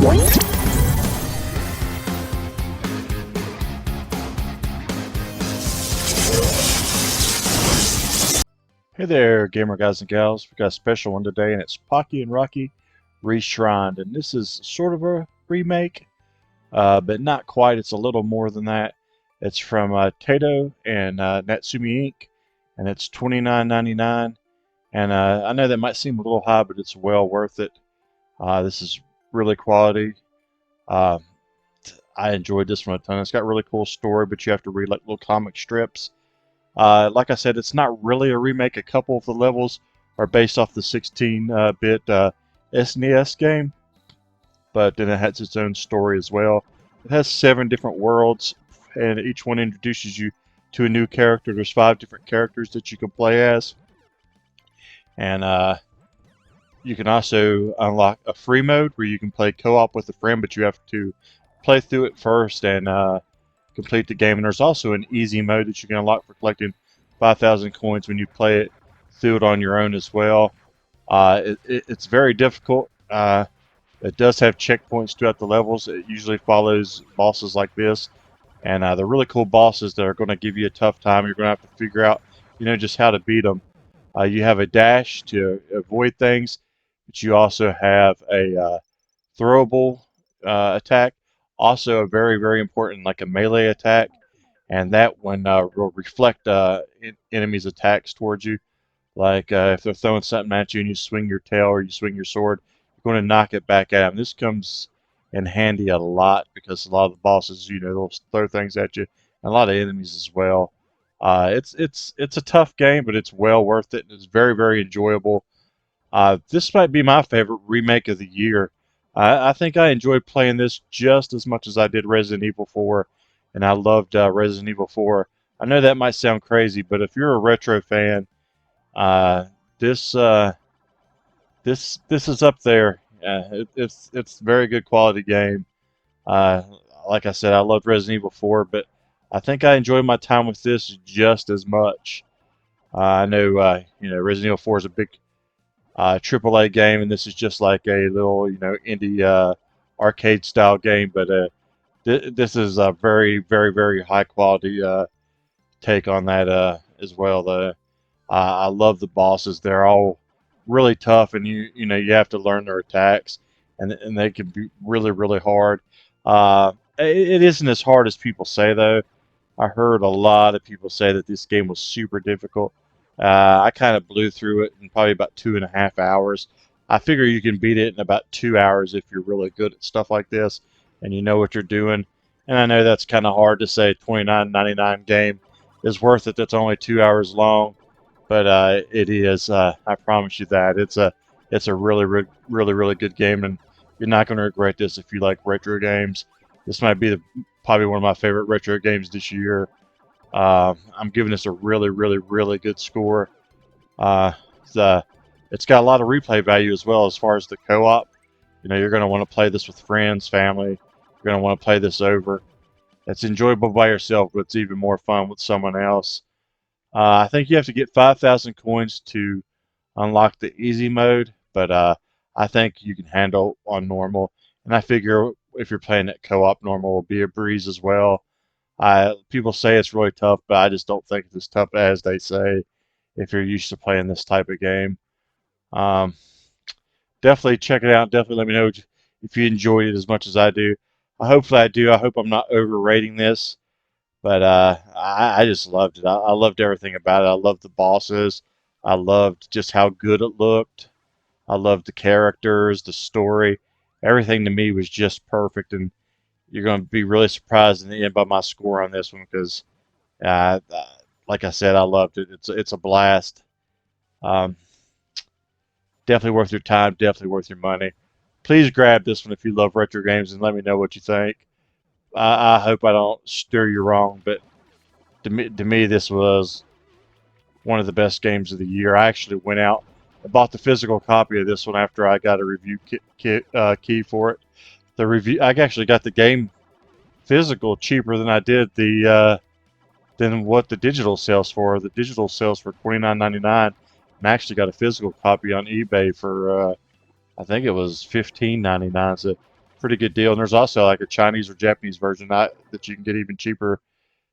Hey there, gamer guys and gals. We've got a special one today, and it's Pocky and Rocky Reshrined. And this is sort of a remake, but not quite. It's a little more than that. It's from Tato and Natsumi Inc., and it's $29.99. And I know that might seem a little high, but it's well worth it. This is really quality. Uh, I enjoyed this one a ton. It's got a really cool story, but you have to read like little comic strips. Like I said, it's not really a remake. A couple of the levels are based off the 16-bit SNES game, but then it has its own story as well. It has 7 different worlds, and each one introduces you to a new character. There's 5 different characters that you can play as, and you can also unlock a free mode where you can play co-op with a friend, but you have to play through it first and complete the game. And there's also an easy mode that you can unlock for collecting 5,000 coins when you play it through it on your own as well. It's very difficult. It does have checkpoints throughout the levels. It usually follows bosses like this, and they're really cool bosses that are going to give you a tough time. You're going to have to figure out, just how to beat them. You have a dash to avoid things, but you also have a throwable attack. Also, a very, very important, like a melee attack, and that one will reflect enemies' attacks towards you. Like if they're throwing something at you and you swing your tail or you swing your sword, you're going to knock it back at them. This comes in handy a lot because a lot of the bosses, they'll throw things at you, and a lot of enemies as well. It's a tough game, but it's well worth it. It's very, very enjoyable. This might be my favorite remake of the year. I think I enjoyed playing this just as much as I did Resident Evil 4, and I loved Resident Evil 4. I know that might sound crazy, but if you're a retro fan, uh, this this is up there. It's a very good quality game. Uh, like I said, I loved Resident Evil 4, but I think I enjoyed my time with this just as much. I know Resident Evil 4 is a big AAA game, and this is just like a little, indie arcade style game. But this is a very, very, very high quality take on that as well. I love the bosses; they're all really tough, and you have to learn their attacks, and they can be really, really hard. It isn't as hard as people say, though. I heard a lot of people say that this game was super difficult. I kind of blew through it in probably about 2.5 hours. I figure you can beat it in about 2 hours if you're really good at stuff like this and you know what you're doing. And I know that's kind of hard to say. $29.99 game is worth it. That's only 2 hours long, but it is. I promise you that it's a really, really, really good game, and you're not going to regret this if you like retro games. This might be probably one of my favorite retro games this year. I'm giving this a really, really, really good score. Uh, it's got a lot of replay value as well as far as the co-op. You're going to want to play this with friends, family. You're going to want to play this over. It's enjoyable by yourself, but it's even more fun with someone else. I think you have to get 5,000 coins to unlock the easy mode, but I think you can handle on normal. And I figure if you're playing it co-op, normal will be a breeze as well. People say it's really tough, but I just don't think it's as tough as they say if you're used to playing this type of game. Um, Definitely check it out. Definitely let me know if you enjoyed it as much as I do. Hopefully I do. I hope I'm not overrating this, but I just loved it. I loved everything about it. I loved the bosses. I loved just how good it looked. I loved the characters, the story. Everything to me was just perfect, and you're going to be really surprised in the end by my score on this one because, like I said, I loved it. It's a blast. Um, Definitely worth your time. Definitely worth your money. Please grab this one if you love retro games and let me know what you think. I hope I don't steer you wrong, but to me, this was one of the best games of the year. I actually went out and bought the physical copy of this one after I got a review key for it. I actually got the game physical cheaper than I did than what the digital sells for. The digital sells for $29.99, and I actually got a physical copy on eBay for I think it was $15.99. So pretty good deal. And there's also like a Chinese or Japanese version that you can get even cheaper.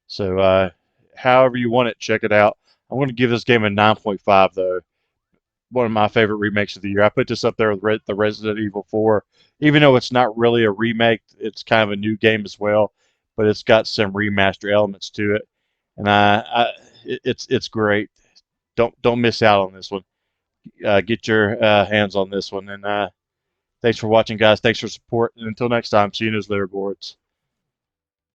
So, however you want it, check it out. I'm going to give this game a 9.5 though. One of my favorite remakes of the year. I put this up there with the Resident Evil 4, even though it's not really a remake. It's kind of a new game as well, but it's got some remaster elements to it, and it's great. Don't miss out on this one. Get your hands on this one, and thanks for watching, guys. Thanks for support, and until next time, see you in those leaderboards.